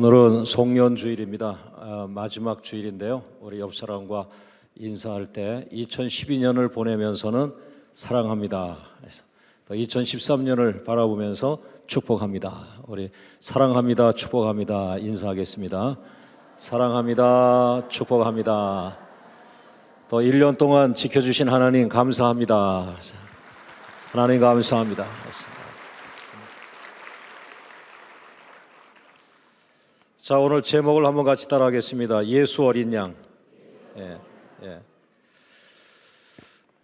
오늘은 송년주일입니다. 마지막 주일인데요. 우리 옆 사람과 인사할 때 2012년을 보내면서는 사랑합니다. 2013년을 바라보면서 축복합니다. 우리 사랑합니다, 축복합니다 인사하겠습니다. 사랑합니다, 축복합니다. 또 1년 동안 지켜주신 하나님 감사합니다. 하나님 감사합니다. 자, 오늘 제목을 한번 같이 따라하겠습니다. 예수 어린 양.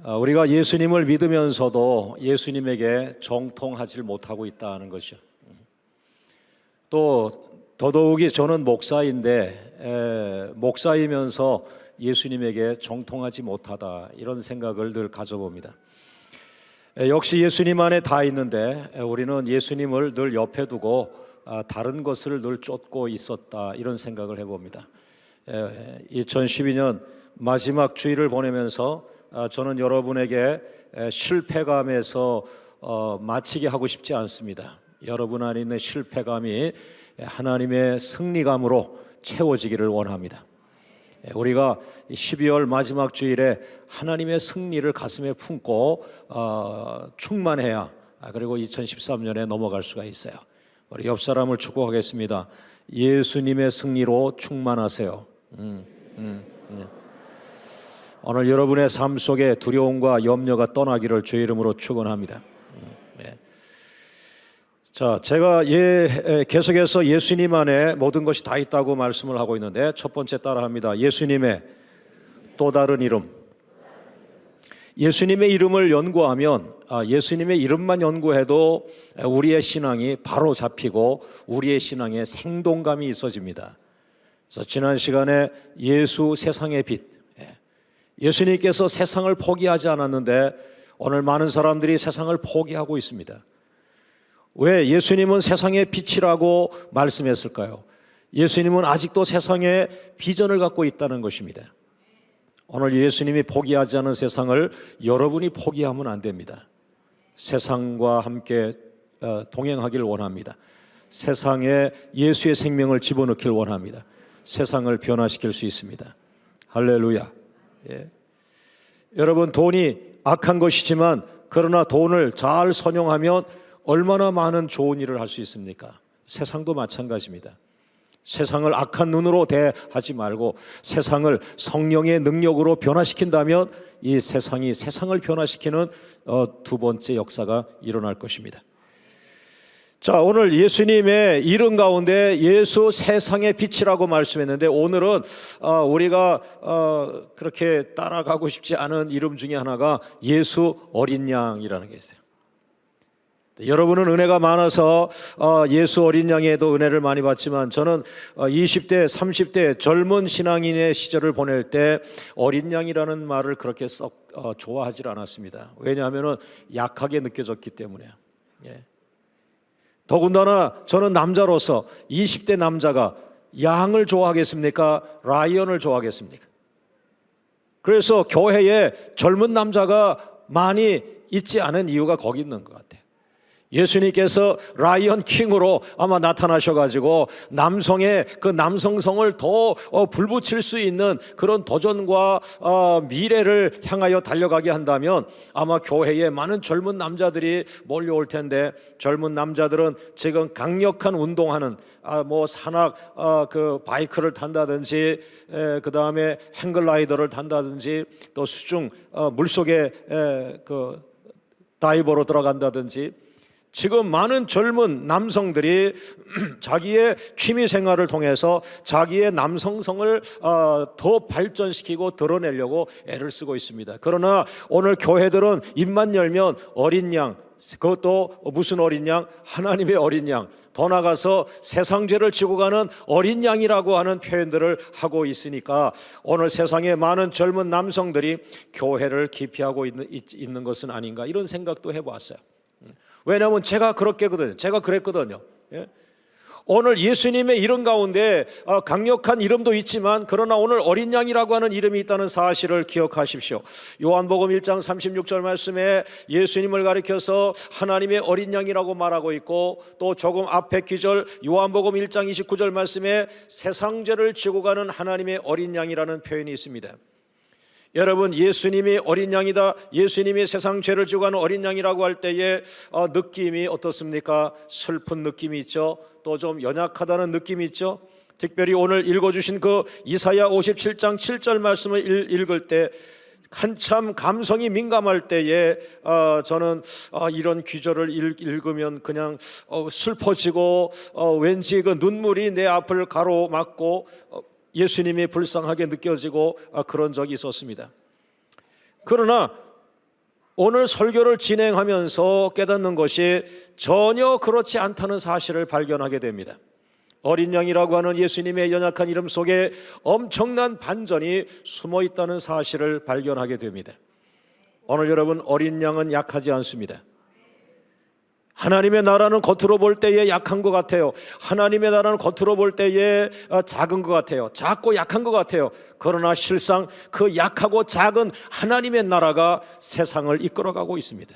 우리가 예수님을 믿으면서도 예수님에게 정통하지 못하고 있다는 것이요. 또 더더욱이 저는 목사인데 목사이면서 예수님에게 정통하지 못하다, 이런 생각을 늘 가져봅니다. 역시 예수님 안에 다 있는데 우리는 예수님을 늘 옆에 두고 다른 것을 늘 쫓고 있었다, 이런 생각을 해봅니다. 2012년 마지막 주일을 보내면서 저는 여러분에게 실패감에서 마치게 하고 싶지 않습니다. 여러분 안에 있는 실패감이 하나님의 승리감으로 채워지기를 원합니다. 우리가 12월 마지막 주일에 하나님의 승리를 가슴에 품고 충만해야 그리고 2013년에 넘어갈 수가 있어요. 우리 옆 사람을 축복하겠습니다. 예수님의 승리로 충만하세요. 오늘 여러분의 삶 속에 두려움과 염려가 떠나기를 주의 이름으로 축원합니다. 자, 제가 계속해서 예수님 안에 모든 것이 다 있다고 말씀을 하고 있는데, 첫 번째 따라합니다. 예수님의 또 다른 이름. 예수님의 이름을 연구하면 예수님의 이름만 연구해도 우리의 신앙이 바로 잡히고 우리의 신앙에 생동감이 있어집니다. 그래서 지난 시간에 예수 세상의 빛, 예수님께서 세상을 포기하지 않았는데 오늘 많은 사람들이 세상을 포기하고 있습니다. 왜 예수님은 세상의 빛이라고 말씀했을까요? 예수님은 아직도 세상에 비전을 갖고 있다는 것입니다. 오늘 예수님이 포기하지 않은 세상을 여러분이 포기하면 안 됩니다. 세상과 함께 동행하길 원합니다. 세상에 예수의 생명을 집어넣길 원합니다. 세상을 변화시킬 수 있습니다. 할렐루야. 여러분, 돈이 악한 것이지만 그러나 돈을 잘 선용하면 얼마나 많은 좋은 일을 할 수 있습니까? 세상도 마찬가지입니다. 세상을 악한 눈으로 대하지 말고 세상을 성령의 능력으로 변화시킨다면 이 세상이 세상을 변화시키는 두 번째 역사가 일어날 것입니다. 자, 오늘 예수님의 이름 가운데 예수 세상의 빛이라고 말씀했는데, 오늘은 우리가 그렇게 따라가고 싶지 않은 이름 중에 하나가 예수 어린 양이라는 게 있어요. 여러분은 은혜가 많아서 예수 어린 양에도 은혜를 많이 받지만, 저는 20대, 30대 젊은 신앙인의 시절을 보낼 때 어린 양이라는 말을 그렇게 썩 좋아하지 않았습니다. 왜냐하면 약하게 느껴졌기 때문에요. 더군다나 저는 남자로서 20대 남자가 양을 좋아하겠습니까? 라이언을 좋아하겠습니까? 그래서 교회에 젊은 남자가 많이 있지 않은 이유가 거기 있는 것 같아요. 예수님께서 라이언 킹으로 아마 나타나셔가지고 남성의 그 남성성을 더 불붙일 수 있는 그런 도전과 미래를 향하여 달려가게 한다면 아마 교회에 많은 젊은 남자들이 몰려올 텐데, 젊은 남자들은 지금 강력한 운동하는 산악 그 바이크를 탄다든지 그 다음에 행글라이더를 탄다든지 또 수중 물속에 그 다이버로 들어간다든지, 지금 많은 젊은 남성들이 자기의 취미 생활을 통해서 자기의 남성성을 더 발전시키고 드러내려고 애를 쓰고 있습니다. 그러나 오늘 교회들은 입만 열면 어린 양, 그것도 무슨 어린 양? 하나님의 어린 양, 더 나가서 세상 죄를 지고 가는 어린 양이라고 하는 표현들을 하고 있으니까 오늘 세상에 많은 젊은 남성들이 교회를 기피하고 있는 것은 아닌가, 이런 생각도 해보았어요. 왜냐하면 제가 그랬거든요. 오늘 예수님의 이름 가운데 강력한 이름도 있지만 그러나 오늘 어린 양이라고 하는 이름이 있다는 사실을 기억하십시오. 요한복음 1장 36절 말씀에 예수님을 가리켜서 하나님의 어린 양이라고 말하고 있고, 또 조금 앞에 기절 요한복음 1장 29절 말씀에 세상 죄를 지고 가는 하나님의 어린 양이라는 표현이 있습니다. 여러분, 예수님이 어린 양이다, 예수님이 세상 죄를 지고 가는 어린 양이라고 할 때에 느낌이 어떻습니까? 슬픈 느낌이 있죠. 또 좀 연약하다는 느낌이 있죠. 특별히 오늘 읽어주신 그 이사야 57장 7절 말씀을 읽을 때 한참 감성이 민감할 때에 저는 이런 귀절을 읽으면 그냥 슬퍼지고 왠지 그 눈물이 내 앞을 가로막고 예수님이 불쌍하게 느껴지고 그런 적이 있었습니다. 그러나 오늘 설교를 진행하면서 깨닫는 것이 전혀 그렇지 않다는 사실을 발견하게 됩니다. 어린 양이라고 하는 예수님의 연약한 이름 속에 엄청난 반전이 숨어 있다는 사실을 발견하게 됩니다. 오늘 여러분, 어린 양은 약하지 않습니다. 하나님의 나라는 겉으로 볼 때에 약한 것 같아요. 하나님의 나라는 겉으로 볼 때에 작은 것 같아요. 작고 약한 것 같아요. 그러나 실상 그 약하고 작은 하나님의 나라가 세상을 이끌어가고 있습니다.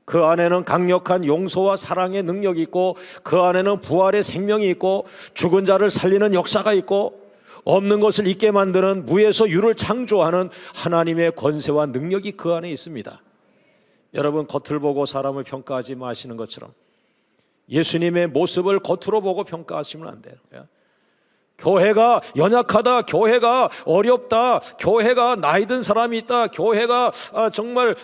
그 안에는 강력한 용서와 사랑의 능력이 있고, 그 안에는 부활의 생명이 있고, 죽은 자를 살리는 역사가 있고, 없는 것을 있게 만드는 무에서 유를 창조하는 하나님의 권세와 능력이 그 안에 있습니다. 여러분, 겉을 보고 사람을 평가하지 마시는 것처럼 예수님의 모습을 겉으로 보고 평가하시면 안 돼요. 교회가 연약하다, 교회가 어렵다, 교회가 나이 든 사람이 있다, 교회가 정말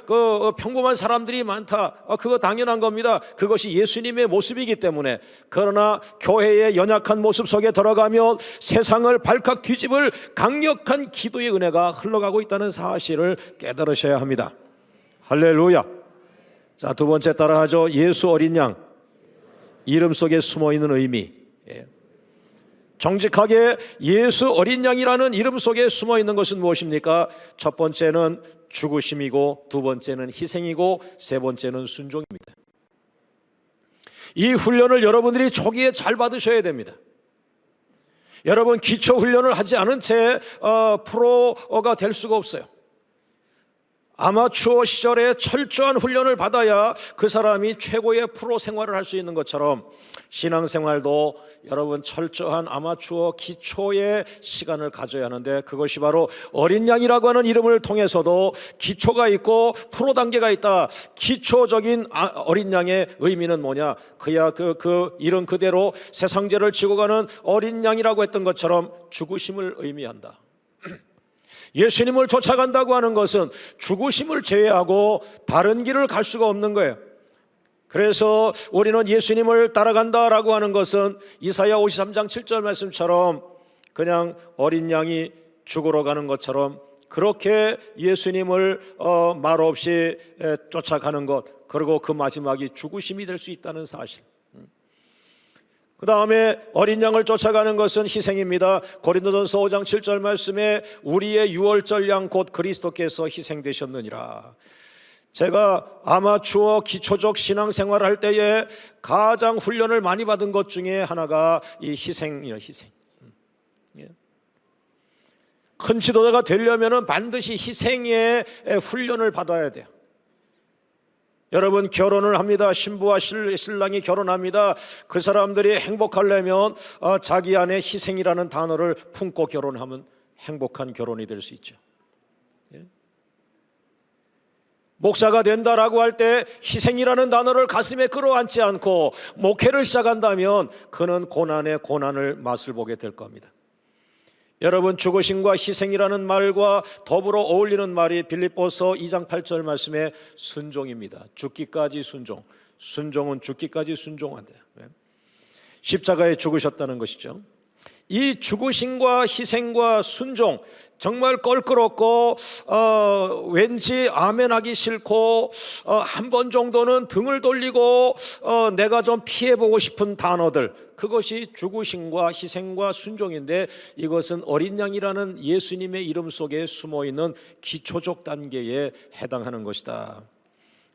평범한 사람들이 많다, 그거 당연한 겁니다. 그것이 예수님의 모습이기 때문에. 그러나 교회의 연약한 모습 속에 들어가면 세상을 발칵 뒤집을 강력한 기도의 은혜가 흘러가고 있다는 사실을 깨달으셔야 합니다. 할렐루야. 자, 두 번째 따라하죠. 예수 어린 양, 이름 속에 숨어있는 의미. 정직하게 예수 어린 양이라는 이름 속에 숨어있는 것은 무엇입니까? 첫 번째는 죽으심이고, 두 번째는 희생이고, 세 번째는 순종입니다. 이 훈련을 여러분들이 초기에 잘 받으셔야 됩니다. 여러분, 기초 훈련을 하지 않은 채 프로가 될 수가 없어요. 아마추어 시절에 철저한 훈련을 받아야 그 사람이 최고의 프로 생활을 할 수 있는 것처럼, 신앙생활도 여러분 철저한 아마추어 기초의 시간을 가져야 하는데, 그것이 바로 어린 양이라고 하는 이름을 통해서도 기초가 있고 프로 단계가 있다. 기초적인 어린 양의 의미는 뭐냐? 그야 그 이름 그대로 세상 죄를 지고 가는 어린 양이라고 했던 것처럼 죽으심을 의미한다. 예수님을 쫓아간다고 하는 것은 죽으심을 제외하고 다른 길을 갈 수가 없는 거예요. 그래서 우리는 예수님을 따라간다라고 하는 것은 이사야 53장 7절 말씀처럼 그냥 어린 양이 죽으러 가는 것처럼 그렇게 예수님을 말없이 쫓아가는 것, 그리고 그 마지막이 죽으심이 될 수 있다는 사실. 그 다음에 어린 양을 쫓아가는 것은 희생입니다. 고린도전서 5장 7절 말씀에 우리의 유월절 양 곧 그리스도께서 희생되셨느니라. 제가 아마추어 기초적 신앙생활을 할 때에 가장 훈련을 많이 받은 것 중에 하나가 이 희생이에요. 희생. 큰 지도자가 되려면 반드시 희생의 훈련을 받아야 돼요. 여러분, 결혼을 합니다. 신부와 신랑이 결혼합니다. 그 사람들이 행복하려면 자기 안에 희생이라는 단어를 품고 결혼하면 행복한 결혼이 될 수 있죠. 목사가 된다라고 할 때 희생이라는 단어를 가슴에 끌어안지 않고 목회를 시작한다면 그는 고난의 고난을 맛을 보게 될 겁니다. 여러분, 죽으심과 희생이라는 말과 더불어 어울리는 말이 빌립보서 2장 8절 말씀에 순종입니다. 죽기까지 순종. 순종은 죽기까지 순종한대요. 십자가에 죽으셨다는 것이죠. 이 죽으심과 희생과 순종, 정말 껄끄럽고 왠지 아멘하기 싫고 한 번 정도는 등을 돌리고 내가 좀 피해보고 싶은 단어들, 그것이 죽으심과 희생과 순종인데, 이것은 어린 양이라는 예수님의 이름 속에 숨어있는 기초적 단계에 해당하는 것이다.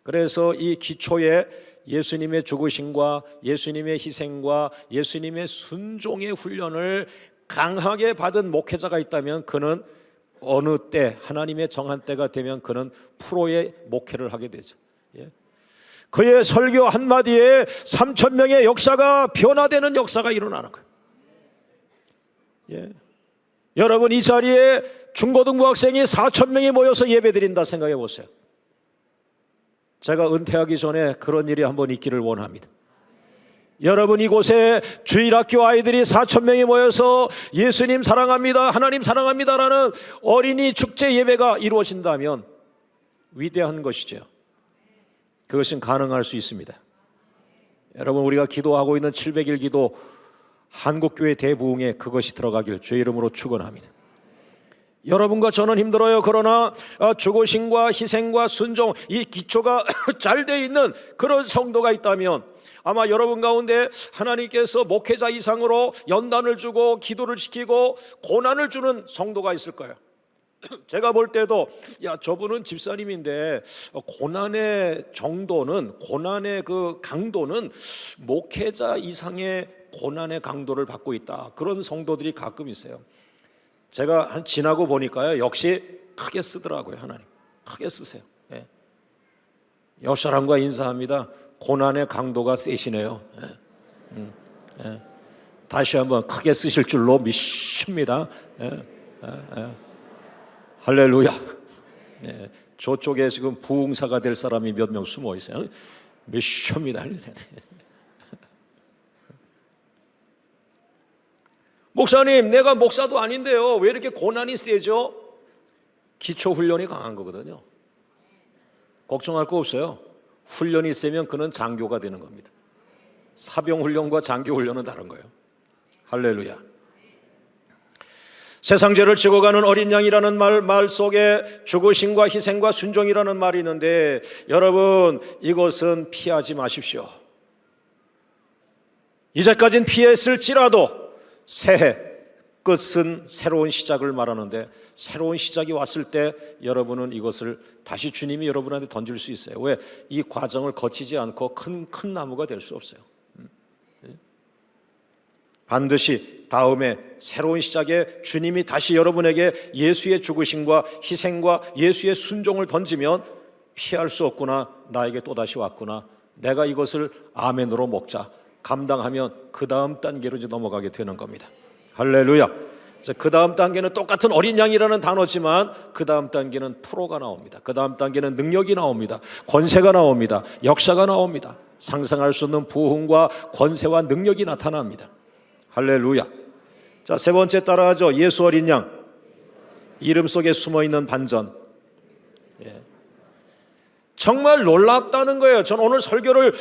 그래서 이 기초에 예수님의 죽으심과 예수님의 희생과 예수님의 순종의 훈련을 강하게 받은 목회자가 있다면 그는 어느 때, 하나님의 정한 때가 되면 그는 프로의 목회를 하게 되죠. 그의 설교 한마디에 3,000명의 역사가 변화되는 역사가 일어나는 거예요. 여러분, 이 자리에 중고등부 학생이 4,000명이 모여서 예배드린다 생각해 보세요. 제가 은퇴하기 전에 그런 일이 한번 있기를 원합니다. 여러분, 이곳에 주일학교 아이들이 4,000명이 모여서 예수님 사랑합니다, 하나님 사랑합니다라는 어린이 축제 예배가 이루어진다면 위대한 것이죠. 그것은 가능할 수 있습니다. 여러분, 우리가 기도하고 있는 700일 기도 한국교회 대부흥에 그것이 들어가길 주의 이름으로 축원합니다. 여러분과 저는 힘들어요. 그러나 죽으심과 희생과 순종, 이 기초가 잘 돼 있는 그런 성도가 있다면 아마 여러분 가운데 하나님께서 목회자 이상으로 연단을 주고 기도를 시키고 고난을 주는 성도가 있을 거예요. 제가 볼 때도 저분은 집사님인데 고난의 정도는, 고난의 그 강도는 목회자 이상의 고난의 강도를 받고 있다, 그런 성도들이 가끔 있어요. 제가 지나고 보니까요, 역시 크게 쓰더라고요. 하나님 크게 쓰세요. 옆 사람과 인사합니다. 고난의 강도가 세시네요. 다시 한번 크게 쓰실 줄로 믿습니다. 할렐루야. 저쪽에 지금 부흥사가 될 사람이 몇 명 숨어 있어요. 믿습니다. 목사님, 내가 목사도 아닌데요, 왜 이렇게 고난이 세죠? 기초 훈련이 강한 거거든요. 걱정할 거 없어요. 훈련이 세면 그는 장교가 되는 겁니다. 사병 훈련과 장교 훈련은 다른 거예요. 할렐루야. 세상 죄를 지고 가는 어린 양이라는 말 속에 죽으심과 희생과 순종이라는 말이 있는데, 여러분, 이것은 피하지 마십시오. 이제까진 피했을지라도 새해 끝은 새로운 시작을 말하는데, 새로운 시작이 왔을 때 여러분은 이것을 다시 주님이 여러분한테 던질 수 있어요. 왜? 이 과정을 거치지 않고 큰 나무가 될 수 없어요. 반드시 다음에 새로운 시작에 주님이 다시 여러분에게 예수의 죽으심과 희생과 예수의 순종을 던지면 피할 수 없구나, 나에게 또다시 왔구나, 내가 이것을 아멘으로 먹자, 감당하면 그 다음 단계로 이제 넘어가게 되는 겁니다. 할렐루야. 그 다음 단계는 똑같은 어린 양이라는 단어지만 그 다음 단계는 프로가 나옵니다. 그 다음 단계는 능력이 나옵니다. 권세가 나옵니다. 역사가 나옵니다. 상상할 수 없는 부흥과 권세와 능력이 나타납니다. 할렐루야. 자, 세 번째 따라하죠. 예수 어린 양. 이름 속에 숨어있는 반전. 정말 놀랍다는 거예요. 저는 오늘 설교를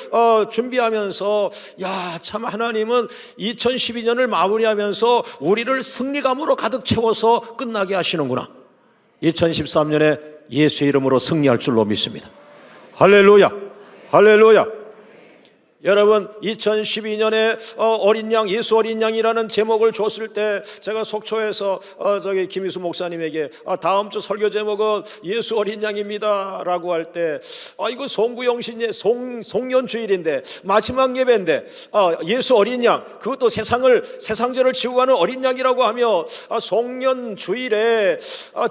준비하면서 참 하나님은 2012년을 마무리하면서 우리를 승리감으로 가득 채워서 끝나게 하시는구나. 2013년에 예수의 이름으로 승리할 줄로 믿습니다. 할렐루야. 할렐루야. 여러분, 2012년에 어린 양, 예수 어린 양이라는 제목을 줬을 때 제가 속초에서 김희수 목사님에게 다음 주 설교 제목은 예수 어린 양입니다 라고 할 때 이거 송구영신의 송년주일인데 마지막 예배인데 예수 어린 양, 그것도 세상죄를 지고 가는 어린 양이라고 하며 송년주일에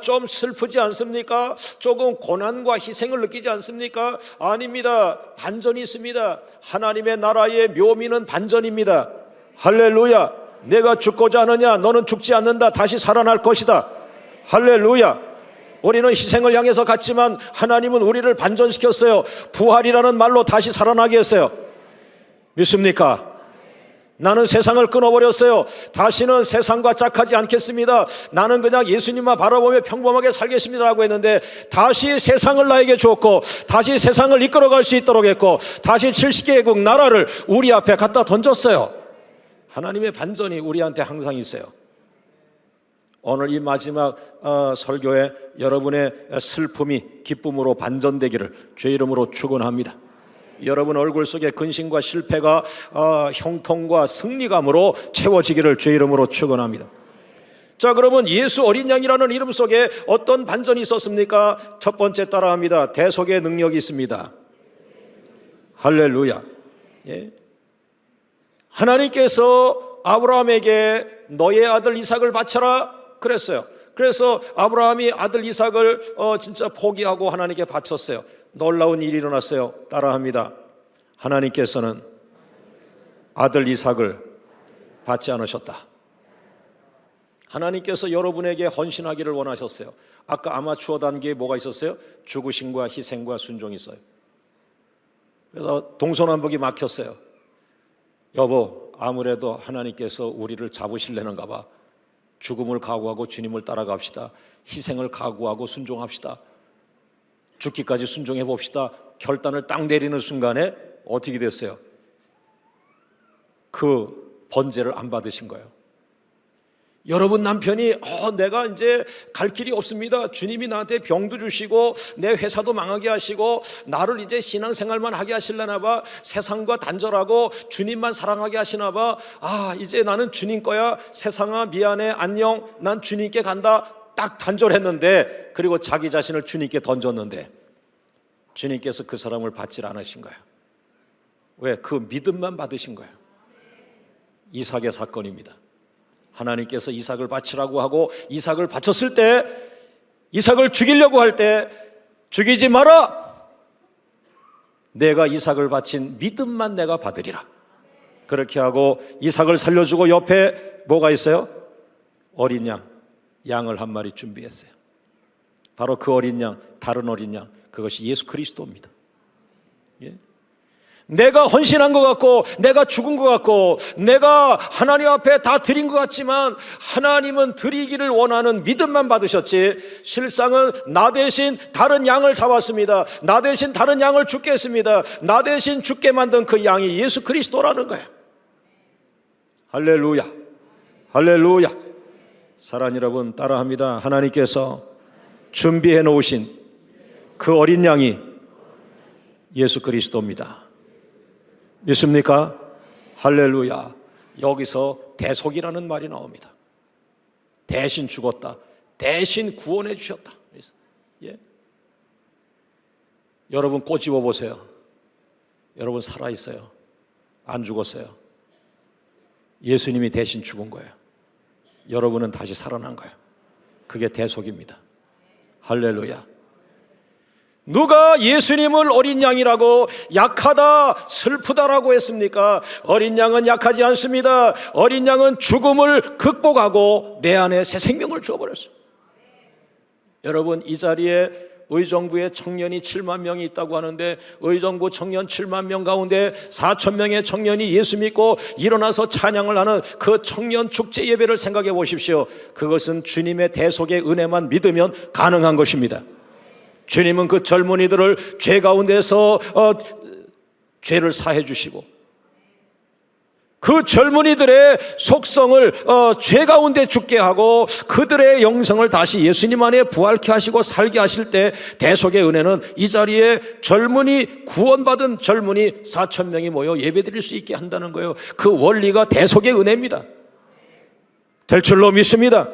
좀 슬프지 않습니까? 조금 고난과 희생을 느끼지 않습니까? 아닙니다. 반전이 있습니다. 하나님의 나라의 묘미는 반전입니다. 할렐루야. 내가 죽고자 하느냐? 너는 죽지 않는다. 다시 살아날 것이다. 할렐루야. 우리는 희생을 향해서 갔지만 하나님은 우리를 반전시켰어요. 부활이라는 말로 다시 살아나게 했어요. 믿습니까? 나는 세상을 끊어버렸어요. 다시는 세상과 짝하지 않겠습니다. 나는 그냥 예수님만 바라보며 평범하게 살겠습니다 라고 했는데, 다시 세상을 나에게 주었고, 다시 세상을 이끌어갈 수 있도록 했고, 다시 70개국 나라를 우리 앞에 갖다 던졌어요. 하나님의 반전이 우리한테 항상 있어요. 오늘 이 마지막 설교에 여러분의 슬픔이 기쁨으로 반전되기를 주의 이름으로 축원합니다. 여러분 얼굴 속에 근심과 실패가 형통과 승리감으로 채워지기를 주의 이름으로 축원합니다. 자, 그러면 예수 어린 양이라는 이름 속에 어떤 반전이 있었습니까? 첫 번째 따라합니다. 대속의 능력이 있습니다. 할렐루야. 예. 하나님께서 아브라함에게 너의 아들 이삭을 바쳐라 그랬어요. 그래서 아브라함이 아들 이삭을 진짜 포기하고 하나님께 바쳤어요. 놀라운 일이 일어났어요. 따라합니다. 하나님께서는 아들 이삭을 받지 않으셨다. 하나님께서 여러분에게 헌신하기를 원하셨어요. 아까 아마추어 단계에 뭐가 있었어요? 죽으심과 희생과 순종이 있어요. 그래서 동서남북이 막혔어요. 여보, 아무래도 하나님께서 우리를 잡으실래는가 봐. 죽음을 각오하고 주님을 따라갑시다. 희생을 각오하고 순종합시다. 죽기까지 순종해 봅시다. 결단을 딱 내리는 순간에 어떻게 됐어요? 그 번제를 안 받으신 거예요. 여러분 남편이 내가 이제 갈 길이 없습니다. 주님이 나한테 병도 주시고 내 회사도 망하게 하시고 나를 이제 신앙생활만 하게 하시려나 봐. 세상과 단절하고 주님만 사랑하게 하시나 봐. 이제 나는 주님 거야. 세상아 미안해 안녕. 난 주님께 간다. 딱 단절했는데, 그리고 자기 자신을 주님께 던졌는데 주님께서 그 사람을 받질 않으신 거예요. 왜? 그 믿음만 받으신 거예요. 이삭의 사건입니다. 하나님께서 이삭을 바치라고 하고 이삭을 바쳤을 때, 이삭을 죽이려고 할 때 죽이지 마라. 내가 이삭을 바친 믿음만 내가 받으리라. 그렇게 하고 이삭을 살려주고 옆에 뭐가 있어요? 어린 양을 한 마리 준비했어요. 바로 그 어린 양, 다른 어린 양, 그것이 예수 그리스도입니다. 예? 내가 헌신한 것 같고 내가 죽은 것 같고 내가 하나님 앞에 다 드린 것 같지만 하나님은 드리기를 원하는 믿음만 받으셨지, 실상은 나 대신 다른 양을 잡았습니다. 나 대신 다른 양을 죽게 했습니다. 나 대신 죽게 만든 그 양이 예수 그리스도라는 거예요. 할렐루야, 할렐루야. 사랑하는 여러분, 따라합니다. 하나님께서 준비해 놓으신 그 어린 양이 예수 그리스도입니다. 믿습니까? 할렐루야. 여기서 대속이라는 말이 나옵니다. 대신 죽었다, 대신 구원해 주셨다. 예? 여러분 꼬집어 보세요. 여러분 살아있어요? 안 죽었어요? 예수님이 대신 죽은 거예요. 여러분은 다시 살아난 거예요. 그게 대속입니다. 할렐루야. 누가 예수님을 어린 양이라고 약하다, 슬프다라고 했습니까? 어린 양은 약하지 않습니다. 어린 양은 죽음을 극복하고 내 안에 새 생명을 주어버렸어요. 여러분, 이 자리에 의정부에 청년이 7만 명이 있다고 하는데 의정부 청년 7만 명 가운데 4천 명의 청년이 예수 믿고 일어나서 찬양을 하는 그 청년 축제 예배를 생각해 보십시오. 그것은 주님의 대속의 은혜만 믿으면 가능한 것입니다. 주님은 그 젊은이들을 죄 가운데서 죄를 사해 주시고 그 젊은이들의 속성을 죄 가운데 죽게 하고 그들의 영성을 다시 예수님 안에 부활케 하시고 살게 하실 때 대속의 은혜는 이 자리에 젊은이, 구원받은 젊은이 4천 명이 모여 예배드릴 수 있게 한다는 거예요. 그 원리가 대속의 은혜입니다. 될 줄로 믿습니다.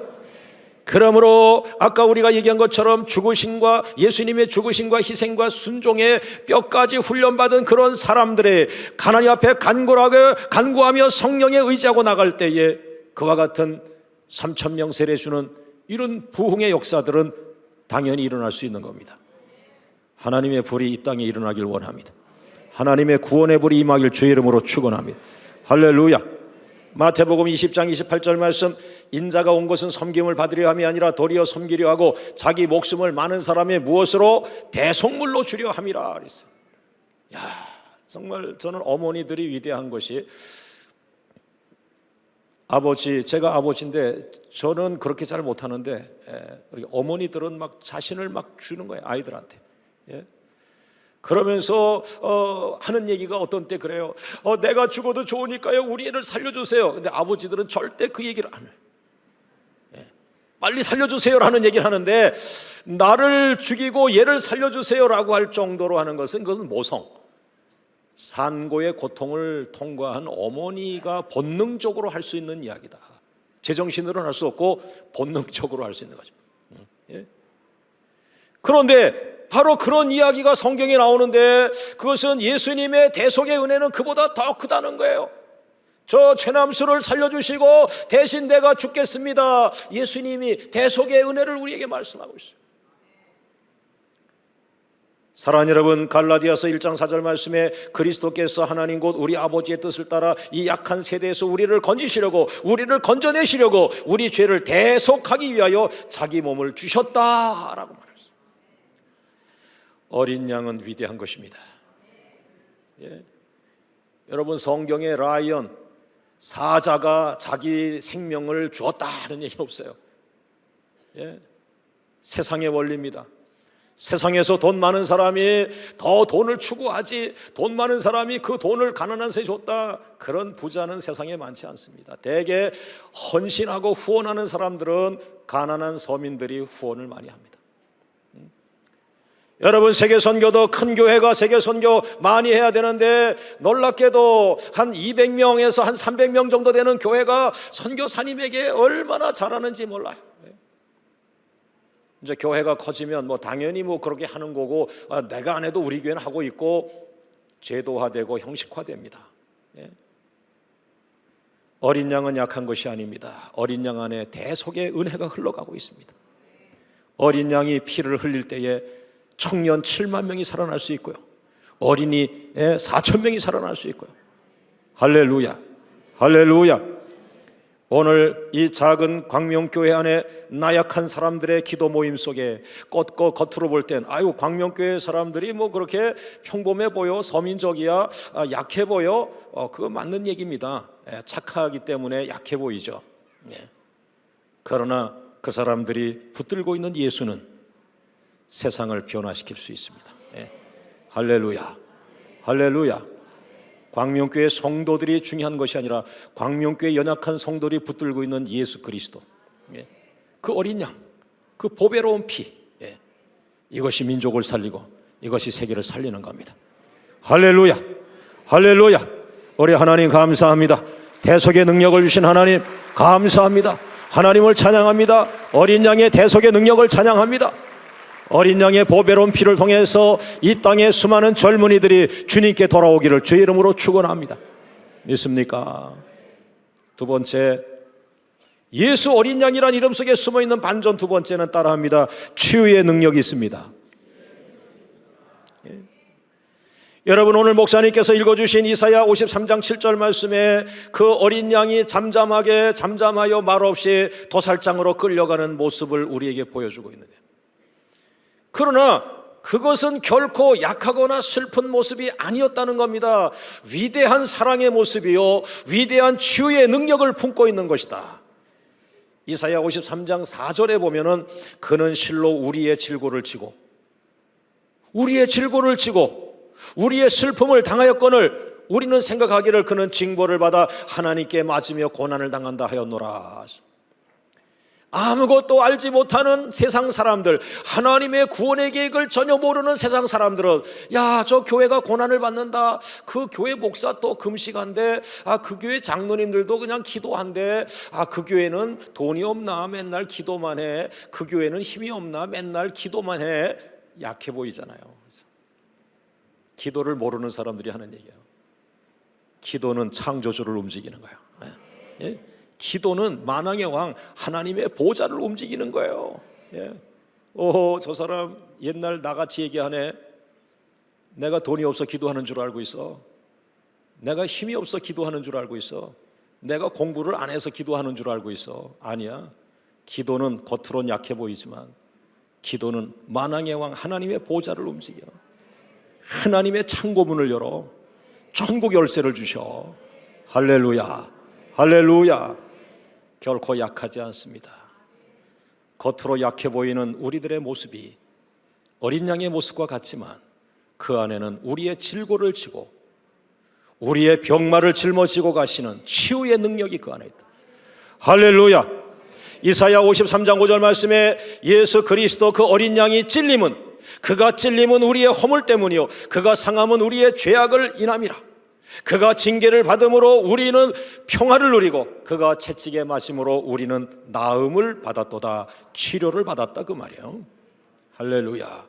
그러므로 아까 우리가 얘기한 것처럼 죽으심과 예수님의 죽으심과 희생과 순종의 뼈까지 훈련받은 그런 사람들의 하나님 앞에 간구하며 성령에 의지하고 나갈 때에 그와 같은 3천 명 세례 주는 이런 부흥의 역사들은 당연히 일어날 수 있는 겁니다. 하나님의 불이 이 땅에 일어나길 원합니다. 하나님의 구원의 불이 임하길 주의 이름으로 축원합니다. 할렐루야. 마태복음 20장 28절 말씀, 인자가 온 것은 섬김을 받으려 함이 아니라 도리어 섬기려 하고 자기 목숨을 많은 사람의 무엇으로? 대속물로 주려 함이라 그랬어요. 정말 저는 어머니들이 위대한 것이, 제가 아버지인데 저는 그렇게 잘 못하는데 우리 어머니들은 막 자신을 막 주는 거예요, 아이들한테. 예? 그러면서 하는 얘기가 어떤 때 그래요. 내가 죽어도 좋으니까요 우리 애를 살려주세요. 근데 아버지들은 절대 그 얘기를 안 해요. 빨리 살려주세요라는 얘기를 하는데, 나를 죽이고 얘를 살려주세요라고 할 정도로 하는 것은, 그것은 모성, 산고의 고통을 통과한 어머니가 본능적으로 할 수 있는 이야기다. 제정신으로는 할 수 없고 본능적으로 할 수 있는 거죠. 그런데 바로 그런 이야기가 성경에 나오는데, 그것은 예수님의 대속의 은혜는 그보다 더 크다는 거예요. 저 죄남수를 살려주시고 대신 내가 죽겠습니다. 예수님이 대속의 은혜를 우리에게 말씀하고 있어요. 사랑하는 여러분, 갈라디아서 1장 4절 말씀에 그리스도께서 하나님 곧 우리 아버지의 뜻을 따라 이 약한 세대에서 우리를 건지시려고, 우리를 건져내시려고 우리 죄를 대속하기 위하여 자기 몸을 주셨다라고 말했어요. 어린 양은 위대한 것입니다. 예. 여러분, 성경의 라이언, 사자가 자기 생명을 주었다는 얘기 없어요. 예. 세상의 원리입니다. 세상에서 돈 많은 사람이 더 돈을 추구하지, 돈 많은 사람이 그 돈을 가난한 새 줬다, 그런 부자는 세상에 많지 않습니다. 대개 헌신하고 후원하는 사람들은 가난한 서민들이 후원을 많이 합니다. 여러분, 세계선교도 큰 교회가 세계선교 많이 해야 되는데, 놀랍게도 한 200명에서 한 300명 정도 되는 교회가 선교사님에게 얼마나 잘하는지 몰라요. 이제 교회가 커지면 당연히 그렇게 하는 거고, 내가 안 해도 우리 교회는 하고 있고, 제도화되고 형식화됩니다. 예. 어린 양은 약한 것이 아닙니다. 어린 양 안에 대속의 은혜가 흘러가고 있습니다. 어린 양이 피를 흘릴 때에 청년 7만 명이 살아날 수 있고요, 어린이 4천 명이 살아날 수 있고요. 할렐루야, 할렐루야. 오늘 이 작은 광명교회 안에 나약한 사람들의 기도 모임 속에, 겉으로 볼 땐 광명교회 사람들이 그렇게 평범해 보여, 서민적이야, 약해 보여, 그거 맞는 얘기입니다. 착하기 때문에 약해 보이죠. 그러나 그 사람들이 붙들고 있는 예수는 세상을 변화시킬 수 있습니다. 할렐루야, 할렐루야. 광명교회 성도들이 중요한 것이 아니라 광명교회 연약한 성도들이 붙들고 있는 예수 그리스도, 그 어린 양, 그 보배로운 피, 이것이 민족을 살리고 이것이 세계를 살리는 겁니다. 할렐루야, 할렐루야. 우리 하나님 감사합니다. 대속의 능력을 주신 하나님 감사합니다. 하나님을 찬양합니다. 어린 양의 대속의 능력을 찬양합니다. 어린 양의 보배로운 피를 통해서 이 땅의 수많은 젊은이들이 주님께 돌아오기를 주의 이름으로 축원합니다. 믿습니까? 두 번째, 예수 어린 양이란 이름 속에 숨어있는 반전 두 번째는 따라합니다. 치유의 능력이 있습니다. 여러분, 오늘 목사님께서 읽어주신 이사야 53장 7절 말씀에 그 어린 양이 잠잠하여 말없이 도살장으로 끌려가는 모습을 우리에게 보여주고 있는데, 그러나 그것은 결코 약하거나 슬픈 모습이 아니었다는 겁니다. 위대한 사랑의 모습이요, 위대한 치유의 능력을 품고 있는 것이다. 이사야 53장 4절에 보면은 그는 실로 우리의 질고를 지고 우리의 슬픔을 당하였거늘 우리는 생각하기를 그는 징벌을 받아 하나님께 맞으며 고난을 당한다 하였노라. 아무것도 알지 못하는 세상 사람들, 하나님의 구원의 계획을 전혀 모르는 세상 사람들은, 야, 저 교회가 고난을 받는다, 그 교회 목사 또 금식한데, 그 교회 장로님들도 그냥 기도한데, 그 교회는 돈이 없나 맨날 기도만 해, 그 교회는 힘이 없나 맨날 기도만 해. 약해 보이잖아요. 기도를 모르는 사람들이 하는 얘기예요. 기도는 창조주를 움직이는 거예요. 예? 기도는 만왕의 왕 하나님의 보좌를 움직이는 거예요. 저 사람 옛날 나같이 얘기하네. 내가 돈이 없어 기도하는 줄 알고 있어. 내가 힘이 없어 기도하는 줄 알고 있어. 내가 공부를 안 해서 기도하는 줄 알고 있어. 아니야. 기도는 겉으로는 약해 보이지만 기도는 만왕의 왕 하나님의 보좌를 움직여. 하나님의 창고문을 열어 천국 열쇠를 주셔. 할렐루야, 할렐루야. 결코 약하지 않습니다. 겉으로 약해 보이는 우리들의 모습이 어린 양의 모습과 같지만 그 안에는 우리의 질고를 지고 우리의 병마를 짊어지고 가시는 치유의 능력이 그 안에 있다. 할렐루야. 이사야 53장 5절 말씀에 예수 그리스도 그 어린 양이 그가 찔림은 우리의 허물 때문이요 그가 상함은 우리의 죄악을 인함이라. 그가 징계를 받음으로 우리는 평화를 누리고 그가 채찍에 맞음으로 우리는 나음을 받았도다. 치료를 받았다 그 말이에요. 할렐루야.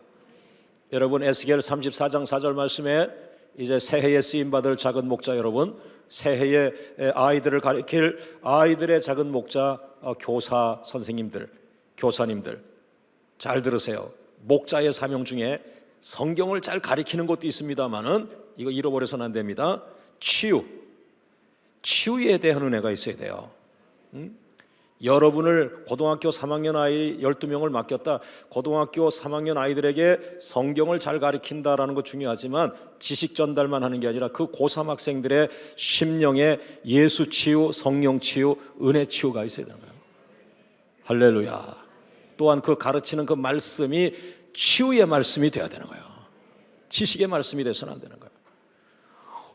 여러분 에스겔 34장 4절 말씀에 이제 새해에 쓰임받을 작은 목자 여러분, 새해에 아이들을 가르칠 아이들의 작은 목자 교사 선생님들, 교사님들 잘 들으세요. 목자의 사명 중에 성경을 잘 가르치는 것도 있습니다만은 이거 잃어버려서는 안 됩니다. 치유에 대한 은혜가 있어야 돼요. 여러분을 고등학교 3학년 아이 12명을 맡겼다. 고등학교 3학년 아이들에게 성경을 잘 가르친다라는 것 중요하지만 지식 전달만 하는 게 아니라 그 고3 학생들의 심령에 예수 치유, 성령 치유, 은혜 치유가 있어야 되는 거예요. 할렐루야. 또한 그 가르치는 그 말씀이 치유의 말씀이 돼야 되는 거예요. 지식의 말씀이 돼서는 안 되는 거예요.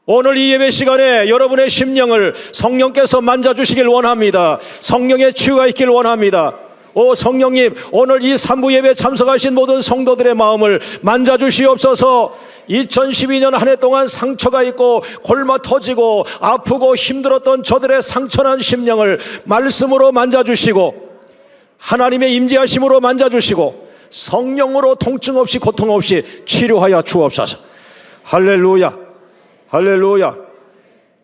오늘 이 예배 시간에 여러분의 심령을 성령께서 만져주시길 원합니다. 성령의 치유가 있길 원합니다. 오 성령님, 오늘 이 3부 예배에 참석하신 모든 성도들의 마음을 만져주시옵소서. 2012년 한 해 동안 상처가 있고 골마 터지고 아프고 힘들었던 저들의 상처난 심령을 말씀으로 만져주시고 하나님의 임재하심으로 만져주시고 성령으로 통증 없이 고통 없이 치료하여 주옵소서. 할렐루야. 할렐루야.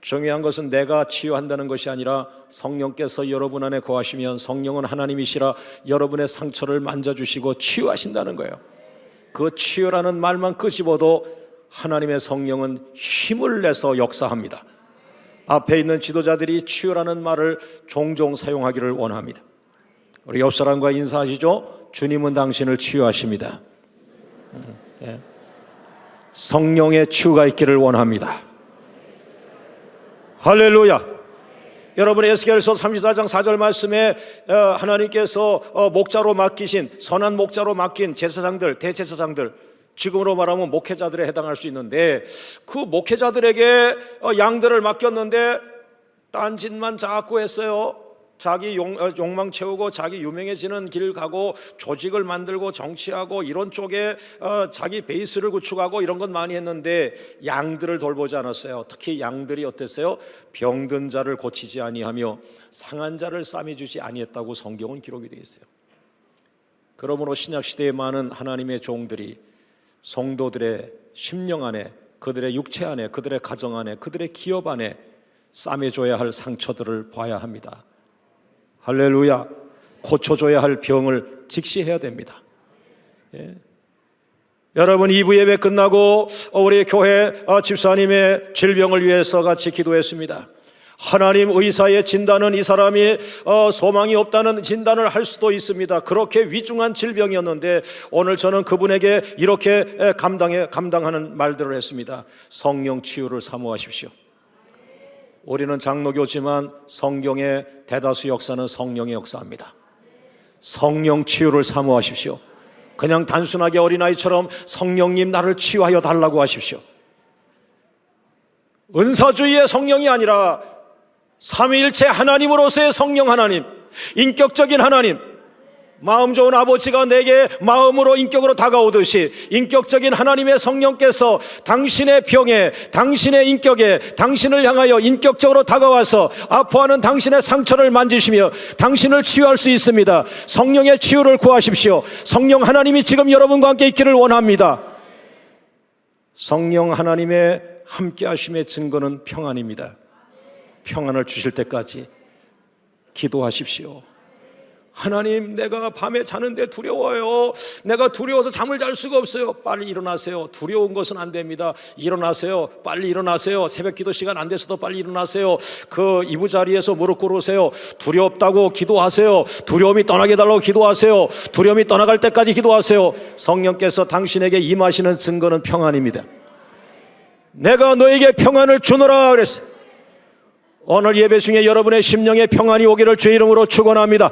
중요한 것은 내가 치유한다는 것이 아니라 성령께서 여러분 안에 거하시면 성령은 하나님이시라 여러분의 상처를 만져주시고 치유하신다는 거예요. 그 치유라는 말만 끄집어도 하나님의 성령은 힘을 내서 역사합니다. 앞에 있는 지도자들이 치유라는 말을 종종 사용하기를 원합니다. 우리 옆 사람과 인사하시죠. 주님은 당신을 치유하십니다. 성령의 치유가 있기를 원합니다. 할렐루야. 여러분 에스겔서 34장 4절 말씀에 하나님께서 목자로 맡기신 선한 목자로 맡긴 제사장들, 대제사장들, 지금으로 말하면 목회자들에 해당할 수 있는데 그 목회자들에게 양들을 맡겼는데 딴짓만 자꾸 했어요. 자기 욕망 채우고 자기 유명해지는 길 가고 조직을 만들고 정치하고 이런 쪽에 자기 베이스를 구축하고 이런 건 많이 했는데 양들을 돌보지 않았어요. 특히 양들이 어땠어요? 병든 자를 고치지 아니하며 상한 자를 싸매주지 아니했다고 성경은 기록이 되어 있어요. 그러므로 신약시대에 많은 하나님의 종들이 성도들의 심령 안에, 그들의 육체 안에, 그들의 가정 안에, 그들의 기업 안에 싸매줘야 할 상처들을 봐야 합니다. 할렐루야. 고쳐줘야 할 병을 직시해야 됩니다. 예. 여러분 2부 예배 끝나고 우리 교회 집사님의 질병을 위해서 같이 기도했습니다. 하나님, 의사의 진단은 이 사람이 소망이 없다는 진단을 할 수도 있습니다. 그렇게 위중한 질병이었는데 오늘 저는 그분에게 이렇게 감당하는 말들을 했습니다. 성령 치유를 사모하십시오. 우리는 장로교지만 성경의 대다수 역사는 성령의 역사입니다. 성령 치유를 사모하십시오. 그냥 단순하게 어린아이처럼 성령님 나를 치유하여 달라고 하십시오. 은사주의의 성령이 아니라 삼위일체 하나님으로서의 성령 하나님, 인격적인 하나님, 마음 좋은 아버지가 내게 마음으로 인격으로 다가오듯이 인격적인 하나님의 성령께서 당신의 병에, 당신의 인격에, 당신을 향하여 인격적으로 다가와서 아파하는 당신의 상처를 만지시며 당신을 치유할 수 있습니다. 성령의 치유를 구하십시오. 성령 하나님이 지금 여러분과 함께 있기를 원합니다. 성령 하나님의 함께 하심의 증거는 평안입니다. 평안을 주실 때까지 기도하십시오. 하나님, 내가 밤에 자는데 두려워요. 내가 두려워서 잠을 잘 수가 없어요. 빨리 일어나세요. 두려운 것은 안 됩니다. 일어나세요. 빨리 일어나세요. 새벽 기도 시간 안 돼서도 빨리 일어나세요. 그 이부자리에서 무릎 꿇으세요. 두렵다고 기도하세요. 두려움이 떠나게 달라고 기도하세요. 두려움이 떠나갈 때까지 기도하세요. 성령께서 당신에게 임하시는 증거는 평안입니다. 내가 너에게 평안을 주노라 그랬어요. 오늘 예배 중에 여러분의 심령에 평안이 오기를 주의 이름으로 축원합니다.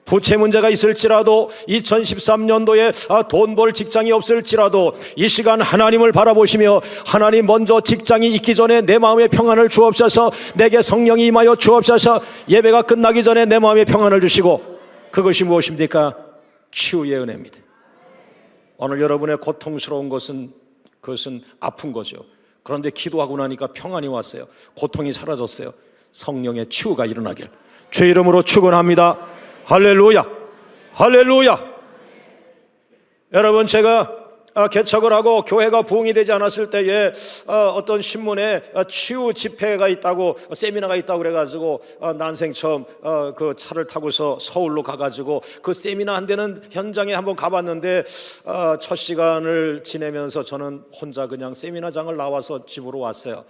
부채 문제가 있을지라도 2013년도에 돈 벌 직장이 없을지라도 이 시간 하나님을 바라보시며 하나님 먼저 직장이 있기 전에 내 마음의 평안을 주옵소서. 내게 성령이 임하여 주옵소서. 예배가 끝나기 전에 내 마음의 평안을 주시고, 그것이 무엇입니까? 치유의 은혜입니다. 오늘 여러분의 고통스러운 것은 그것은 아픈 거죠. 그런데 기도하고 나니까 평안이 왔어요. 고통이 사라졌어요. 성령의 치유가 일어나길 주의 이름으로 축원합니다. 할렐루야, 할렐루야. 여러분, 제가 개척을 하고 교회가 부흥이 되지 않았을 때에 어떤 신문에 치유 집회가 있다고, 세미나가 있다고 그래가지고 난생 처음 그 차를 타고서 서울로 가가지고 그 세미나 한 데는 현장에 한번 가봤는데 첫 시간을 지내면서 저는 혼자 그냥 세미나장을 나와서 집으로 왔어요.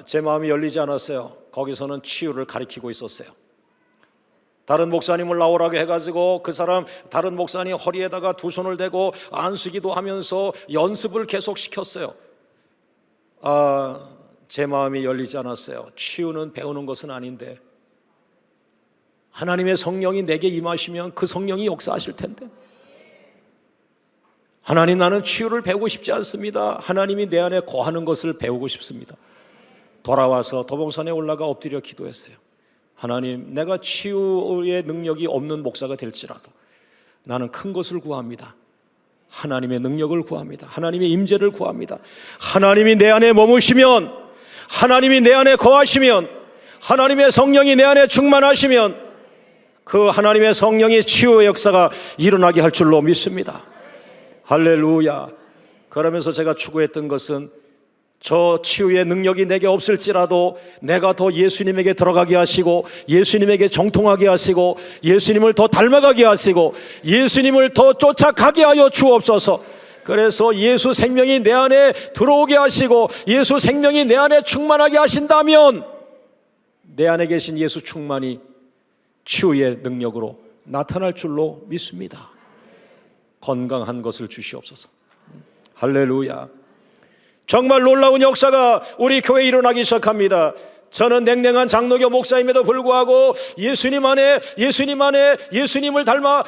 제 마음이 열리지 않았어요. 거기서는 치유를 가리키고 있었어요. 다른 목사님을 나오라고 해가지고 그 사람 다른 목사님 허리에다가 두 손을 대고 안수기도 하면서 연습을 계속 시켰어요. 제 마음이 열리지 않았어요. 치유는 배우는 것은 아닌데 하나님의 성령이 내게 임하시면 그 성령이 역사하실 텐데, 하나님, 나는 치유를 배우고 싶지 않습니다. 하나님이 내 안에 거하는 것을 배우고 싶습니다. 돌아와서 도봉산에 올라가 엎드려 기도했어요. 하나님, 내가 치유의 능력이 없는 목사가 될지라도 나는 큰 것을 구합니다. 하나님의 능력을 구합니다. 하나님의 임재를 구합니다. 하나님이 내 안에 머무시면, 하나님이 내 안에 거하시면, 하나님의 성령이 내 안에 충만하시면 그 하나님의 성령의 치유의 역사가 일어나게 할 줄로 믿습니다. 할렐루야. 그러면서 제가 추구했던 것은 저 치유의 능력이 내게 없을지라도 내가 더 예수님에게 들어가게 하시고 예수님에게 정통하게 하시고 예수님을 더 닮아가게 하시고 예수님을 더 쫓아가게 하여 주옵소서. 그래서 예수 생명이 내 안에 들어오게 하시고 예수 생명이 내 안에 충만하게 하신다면 내 안에 계신 예수 충만이 치유의 능력으로 나타날 줄로 믿습니다. 건강한 것을 주시옵소서. 할렐루야. 정말 놀라운 역사가 우리 교회에 일어나기 시작합니다. 저는 냉랭한 장로교 목사임에도 불구하고 예수님 안에 예수님을 닮아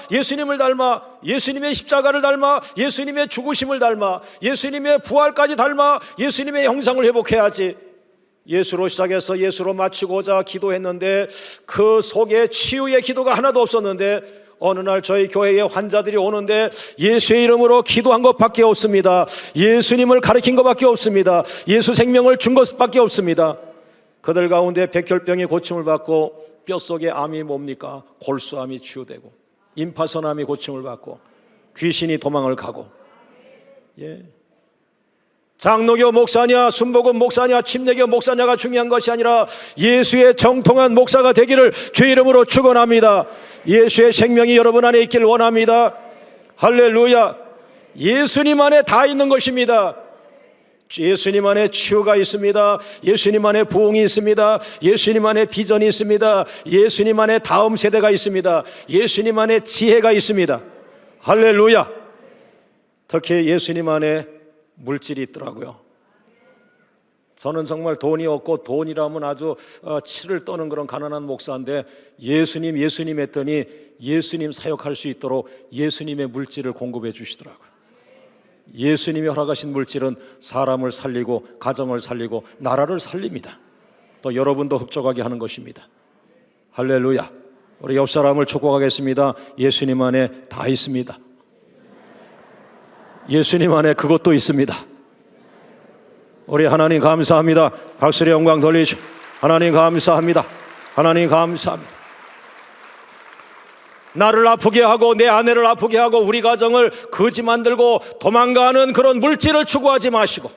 예수님의 십자가를 닮아 예수님의 죽으심을 닮아 예수님의 부활까지 닮아 예수님의 형상을 회복해야지, 예수로 시작해서 예수로 마치고자 기도했는데 그 속에 치유의 기도가 하나도 없었는데 어느 날 저희 교회에 환자들이 오는데 예수의 이름으로 기도한 것밖에 없습니다. 예수님을 가르친 것밖에 없습니다. 예수 생명을 준 것밖에 없습니다. 그들 가운데 백혈병의 고침을 받고 뼛속에 암이 뭡니까? 골수암이 치유되고 임파선암이 고침을 받고 귀신이 도망을 가고, 장로교 목사냐 순복음 목사냐 침례교 목사냐가 중요한 것이 아니라 예수의 정통한 목사가 되기를 주 이름으로 축원합니다. 예수의 생명이 여러분 안에 있길 원합니다. 할렐루야. 예수님 안에 다 있는 것입니다. 예수님 안에 치유가 있습니다. 예수님 안에 부흥이 있습니다. 예수님 안에 비전이 있습니다. 예수님 안에 다음 세대가 있습니다. 예수님 안에 지혜가 있습니다. 할렐루야. 특히 예수님 안에 물질이 있더라고요. 저는 정말 돈이 없고 돈이라면 아주 치를 떠는 그런 가난한 목사인데 예수님 했더니 예수님 사역할 수 있도록 예수님의 물질을 공급해 주시더라고요. 예수님이 허락하신 물질은 사람을 살리고 가정을 살리고 나라를 살립니다. 또 여러분도 흡족하게 하는 것입니다. 할렐루야. 우리 옆 사람을 축복하겠습니다. 예수님 안에 다 있습니다. 예수님 안에 그것도 있습니다. 우리 하나님 감사합니다. 박수의 영광 돌리시오. 하나님 감사합니다. 하나님 감사합니다. 나를 아프게 하고 내 아내를 아프게 하고 우리 가정을 거지 만들고 도망가는 그런 물질을 추구하지 마시고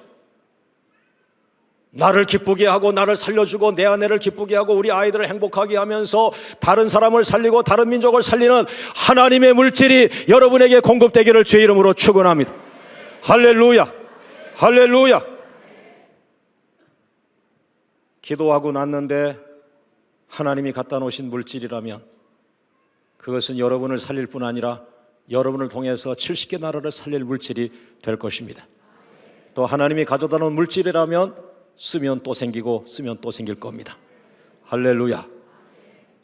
나를 기쁘게 하고 나를 살려주고 내 아내를 기쁘게 하고 우리 아이들을 행복하게 하면서 다른 사람을 살리고 다른 민족을 살리는 하나님의 물질이 여러분에게 공급되기를 주의 이름으로 축원합니다. 할렐루야. 할렐루야. 기도하고 났는데 하나님이 갖다 놓으신 물질이라면 그것은 여러분을 살릴 뿐 아니라 여러분을 통해서 70개 나라를 살릴 물질이 될 것입니다. 또 하나님이 가져다 놓은 물질이라면 쓰면 또 생기고 쓰면 또 생길 겁니다. 할렐루야.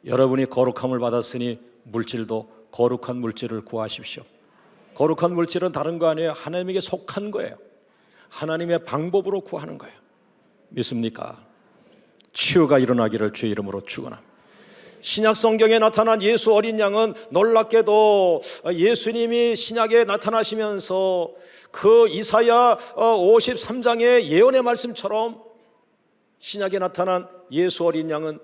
여러분이 거룩함을 받았으니 물질도 거룩한 물질을 구하십시오. 거룩한 물질은 다른 거 아니에요. 하나님에게 속한 거예요. 하나님의 방법으로 구하는 거예요. 믿습니까? 치유가 일어나기를 주의 이름으로 축원합니다. 신약 성경에 나타난 예수 어린 양은 놀랍게도 예수님이 신약에 나타나시면서 그 이사야 53장의 예언의 말씀처럼 신약에 나타난 예수 어린 양은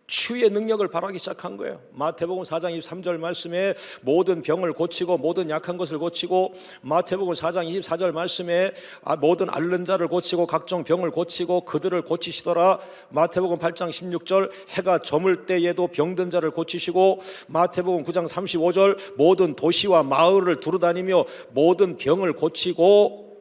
치유의 능력을 발하기 시작한 거예요. 마태복음 4장 23절 말씀에 모든 병을 고치고 모든 약한 것을 고치고, 마태복음 4장 24절 말씀에 모든 앓는 자를 고치고 각종 병을 고치고 그들을 고치시더라. 마태복음 8장 16절 해가 저물 때에도 병든 자를 고치시고, 마태복음 9장 35절 모든 도시와 마을을 두루다니며 모든 병을 고치고,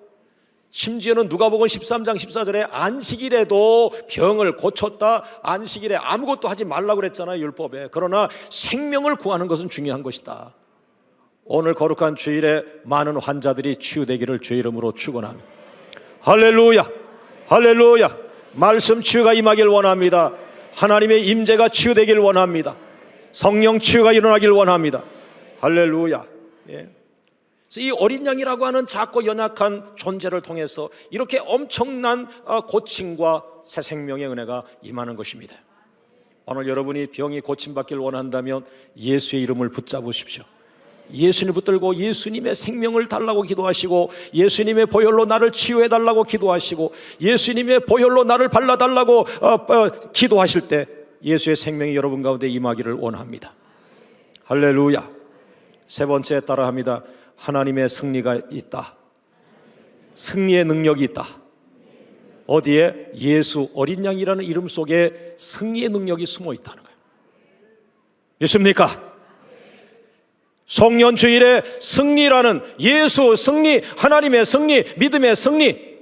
심지어는 누가복음 13장 14절에 안식일에도 병을 고쳤다. 안식일에 아무것도 하지 말라고 그랬잖아요, 율법에. 그러나 생명을 구하는 것은 중요한 것이다. 오늘 거룩한 주일에 많은 환자들이 치유되기를 주의 이름으로 축원합니다. 할렐루야, 할렐루야. 말씀 치유가 임하길 원합니다. 하나님의 임재가 치유되길 원합니다. 성령 치유가 일어나길 원합니다. 할렐루야. 예. 이 어린 양이라고 하는 작고 연약한 존재를 통해서 이렇게 엄청난 고침과 새 생명의 은혜가 임하는 것입니다. 오늘 여러분이 병이 고침받길 원한다면 예수의 이름을 붙잡으십시오. 예수님 붙들고 예수님의 생명을 달라고 기도하시고, 예수님의 보혈로 나를 치유해 달라고 기도하시고, 예수님의 보혈로 나를 발라달라고 기도하실 때 예수의 생명이 여러분 가운데 임하기를 원합니다. 할렐루야. 세 번째 따라합니다. 하나님의 승리가 있다. 승리의 능력이 있다. 어디에? 예수 어린 양이라는 이름 속에 승리의 능력이 숨어 있다는 거예요. 믿습니까? 송년주일에 승리라는, 예수 승리, 하나님의 승리, 믿음의 승리,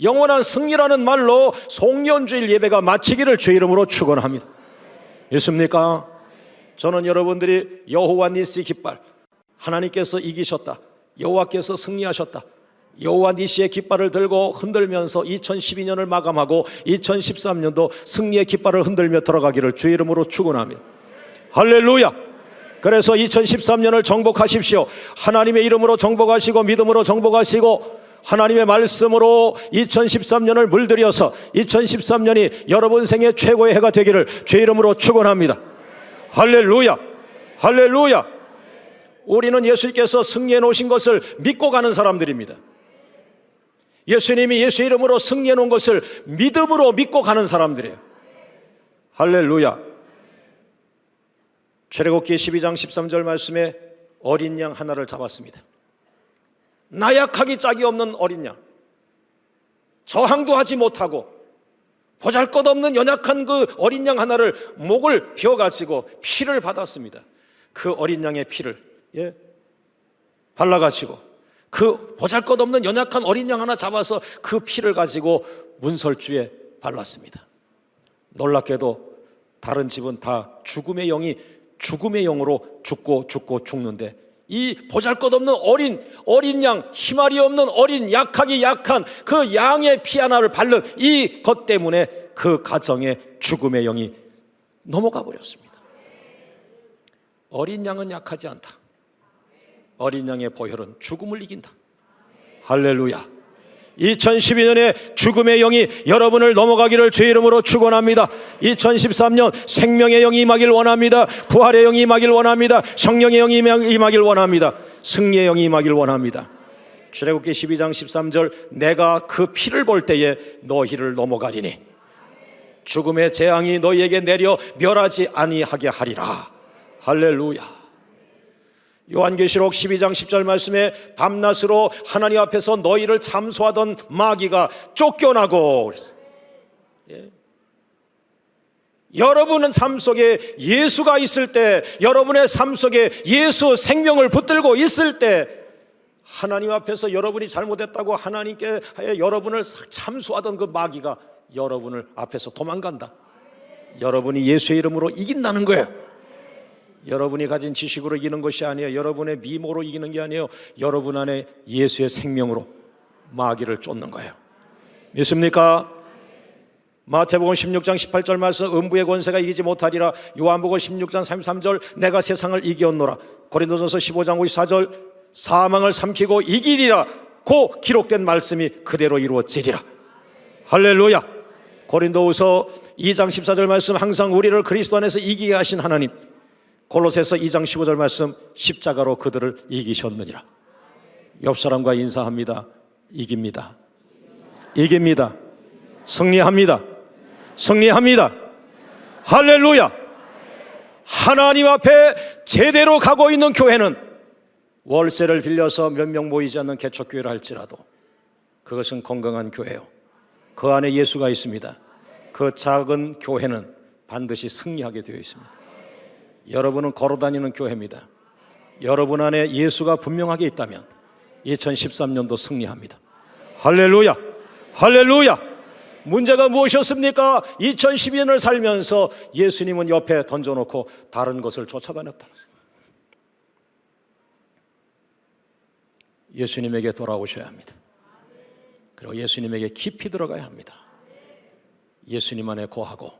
영원한 승리라는 말로 송년주일 예배가 마치기를 주의 이름으로 축원합니다. 믿습니까? 저는 여러분들이 여호와 니시 깃발, 하나님께서 이기셨다, 여호와께서 승리하셨다, 여호와 니시의 깃발을 들고 흔들면서 2012년을 마감하고 2013년도 승리의 깃발을 흔들며 들어가기를 주의 이름으로 축원합니다. 할렐루야. 그래서 2013년을 정복하십시오. 하나님의 이름으로 정복하시고 믿음으로 정복하시고 하나님의 말씀으로 2013년을 물들여서 2013년이 여러분 생애 최고의 해가 되기를 주의 이름으로 축원합니다. 할렐루야, 할렐루야. 우리는 예수님께서 승리해 놓으신 것을 믿고 가는 사람들입니다. 예수님이 예수의 이름으로 승리해 놓은 것을 믿음으로 믿고 가는 사람들이에요. 할렐루야. 출애굽기 12장 13절 말씀에 어린 양 하나를 잡았습니다. 나약하기 짝이 없는 어린 양, 저항도 하지 못하고 보잘것없는 연약한 그 어린 양 하나를 목을 베어가지고 피를 받았습니다. 그 어린 양의 피를 발라가지고 그 보잘것없는 연약한 어린 양 하나 잡아서 그 피를 가지고 문설주에 발랐습니다. 놀랍게도 다른 집은 다 죽음의 영으로 죽고 죽는데, 이 보잘것없는 어린 양, 희말이 없는 어린, 약하기 약한 그 양의 피 하나를 바른 이 것 때문에 그 가정에 죽음의 영이 넘어가 버렸습니다. 어린 양은 약하지 않다. 어린 양의 보혈은 죽음을 이긴다. 할렐루야. 2012년에 죽음의 영이 여러분을 넘어가기를 주의 이름으로 축원합니다. 2013년 생명의 영이 임하길 원합니다. 부활의 영이 임하길 원합니다. 성령의 영이 임하길 원합니다. 승리의 영이 임하길 원합니다. 출애굽기 12장 13절 내가 그 피를 볼 때에 너희를 넘어가리니 죽음의 재앙이 너희에게 내려 멸하지 아니하게 하리라. 할렐루야. 요한계시록 12장 10절 말씀에 밤낮으로 하나님 앞에서 너희를 참소하던 마귀가 쫓겨나고, 여러분은 삶 속에 예수가 있을 때, 여러분의 삶 속에 예수 생명을 붙들고 있을 때, 하나님 앞에서 여러분이 잘못했다고 하나님께 여러분을 참소하던 그 마귀가 여러분을 앞에서 도망간다. 여러분이 예수의 이름으로 이긴다는 거예요. 여러분이 가진 지식으로 이기는 것이 아니에요. 여러분의 미모로 이기는 게 아니에요. 여러분 안에 예수의 생명으로 마귀를 쫓는 거예요. 믿습니까? 마태복음 16장 18절 말씀 음부의 권세가 이기지 못하리라. 요한복음 16장 33절 내가 세상을 이기었노라. 고린도전서 15장 54절 사망을 삼키고 이기리라 고 기록된 말씀이 그대로 이루어지리라. 할렐루야. 고린도후서 2장 14절 말씀 항상 우리를 그리스도 안에서 이기게 하신 하나님. 골로새서 2장 15절 말씀 십자가로 그들을 이기셨느니라. 옆 사람과 인사합니다. 이깁니다. 이깁니다. 승리합니다. 승리합니다. 할렐루야. 하나님 앞에 제대로 가고 있는 교회는 월세를 빌려서 몇 명 모이지 않는 개척교회를 할지라도 그것은 건강한 교회요, 그 안에 예수가 있습니다. 그 작은 교회는 반드시 승리하게 되어 있습니다. 여러분은 걸어다니는 교회입니다. 여러분 안에 예수가 분명하게 있다면 2013년도 승리합니다. 할렐루야, 할렐루야. 문제가 무엇이었습니까? 2012년을 살면서 예수님은 옆에 던져놓고 다른 것을 쫓아다녔다는 것입니다. 예수님에게 돌아오셔야 합니다. 그리고 예수님에게 깊이 들어가야 합니다. 예수님 안에 거하고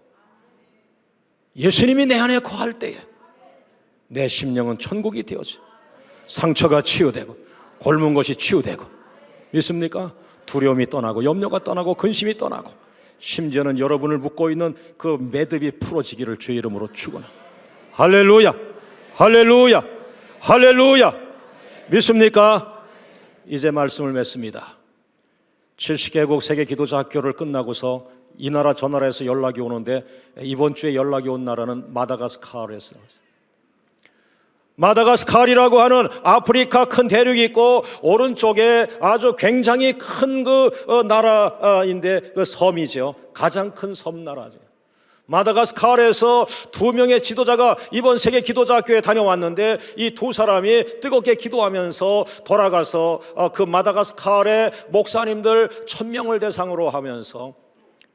예수님이 내 안에 거할 때에 내 심령은 천국이 되어져, 상처가 치유되고 골문 것이 치유되고, 믿습니까? 두려움이 떠나고 염려가 떠나고 근심이 떠나고, 심지어는 여러분을 묶고 있는 그 매듭이 풀어지기를 주의 이름으로 축원합니다. 할렐루야, 할렐루야, 할렐루야. 믿습니까? 이제 말씀을 맺습니다. 70개국 세계 기도자 학교를 끝나고서 이 나라 저 나라에서 연락이 오는데, 이번 주에 연락이 온 나라는 마다가스카르에서, 마다가스카르이라고 하는 아프리카 큰 대륙이 있고 오른쪽에 아주 굉장히 큰 그 나라인데, 그 섬이죠. 가장 큰 섬나라죠. 마다가스카르에서 두 명의 지도자가 이번 세계 기도자 학교에 다녀왔는데, 이 두 사람이 뜨겁게 기도하면서 돌아가서 그 마다가스카르의 목사님들 1000명을 대상으로 하면서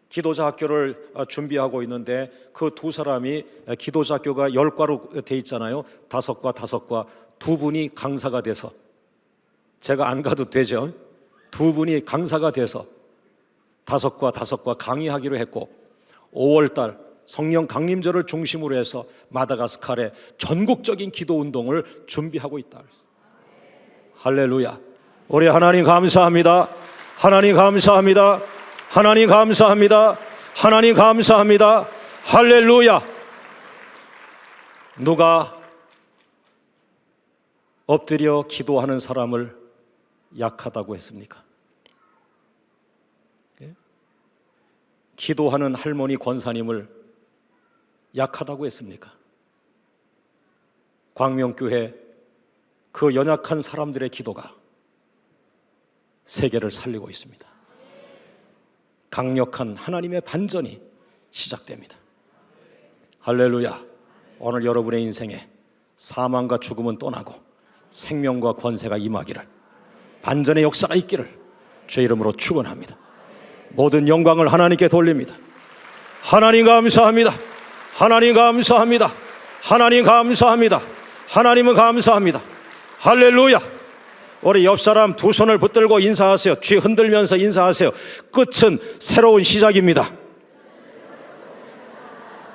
기도자 학교를 준비하고 있는데, 그 두 사람이, 기도자 학교가 10과로 돼 있잖아요. 5과 5과, 두 분이 강사가 돼서, 제가 안 가도 되죠. 두 분이 강사가 돼서 5과 5과 강의하기로 했고, 5월달 성령 강림절을 중심으로 해서 마다가스카르의 전국적인 기도 운동을 준비하고 있다. 할렐루야. 우리 하나님 감사합니다. 하나님 감사합니다. 하나님 감사합니다. 하나님 감사합니다. 할렐루야. 누가 엎드려 기도하는 사람을 약하다고 했습니까? 기도하는 할머니 권사님을 약하다고 했습니까? 광명교회 그 연약한 사람들의 기도가 세계를 살리고 있습니다. 강력한 하나님의 반전이 시작됩니다. 할렐루야. 오늘 여러분의 인생에 사망과 죽음은 떠나고 생명과 권세가 임하기를, 반전의 역사가 있기를 주의 이름으로 축원합니다. 모든 영광을 하나님께 돌립니다. 하나님 감사합니다. 하나님 감사합니다. 하나님 감사합니다. 하나님은 감사합니다. 할렐루야. 우리 옆 사람 두 손을 붙들고 인사하세요. 쥐 흔들면서 인사하세요. 끝은 새로운 시작입니다.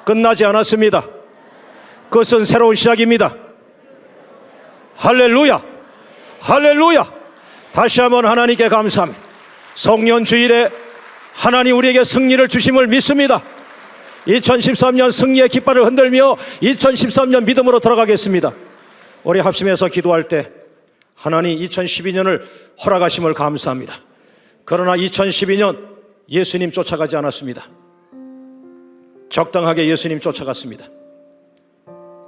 끝나지 않았습니다. 끝은 새로운 시작입니다. 할렐루야, 할렐루야. 다시 한번 하나님께 감사합니다. 성년 주일에 하나님 우리에게 승리를 주심을 믿습니다. 2013년 승리의 깃발을 흔들며 2013년 믿음으로 들어가겠습니다. 우리 합심해서 기도할 때 하나님 2012년을 허락하심을 감사합니다. 그러나 2012년 예수님 쫓아가지 않았습니다. 적당하게 예수님 쫓아갔습니다.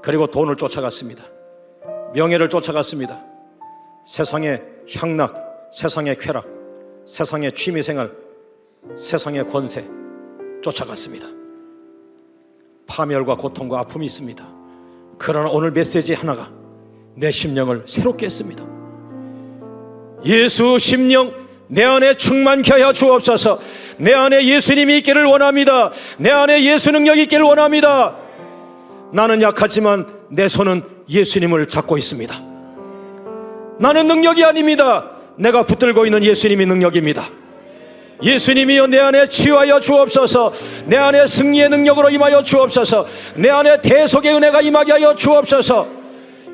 그리고 돈을 쫓아갔습니다. 명예를 쫓아갔습니다. 세상의 향락, 세상의 쾌락, 세상의 취미생활, 세상의 권세 쫓아갔습니다. 파멸과 고통과 아픔이 있습니다. 그러나 오늘 메시지 하나가 내 심령을 새롭게 했습니다. 예수 심령 내 안에 충만케 하여 주옵소서. 내 안에 예수님이 있기를 원합니다. 내 안에 예수 능력이 있기를 원합니다. 나는 약하지만 내 손은 예수님을 잡고 있습니다. 나는 능력이 아닙니다. 내가 붙들고 있는 예수님이 능력입니다. 예수님이여 내 안에 치유하여 주옵소서. 내 안에 승리의 능력으로 임하여 주옵소서. 내 안에 대속의 은혜가 임하게 하여 주옵소서.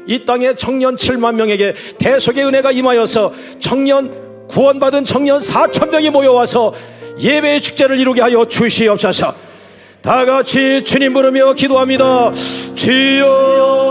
이 땅의 청년 7만 명에게 대속의 은혜가 임하여서 구원받은 청년 4,000명이 모여와서 예배의 축제를 이루게 하여 주시옵소서. 다 같이 주님 부르며 기도합니다. 주여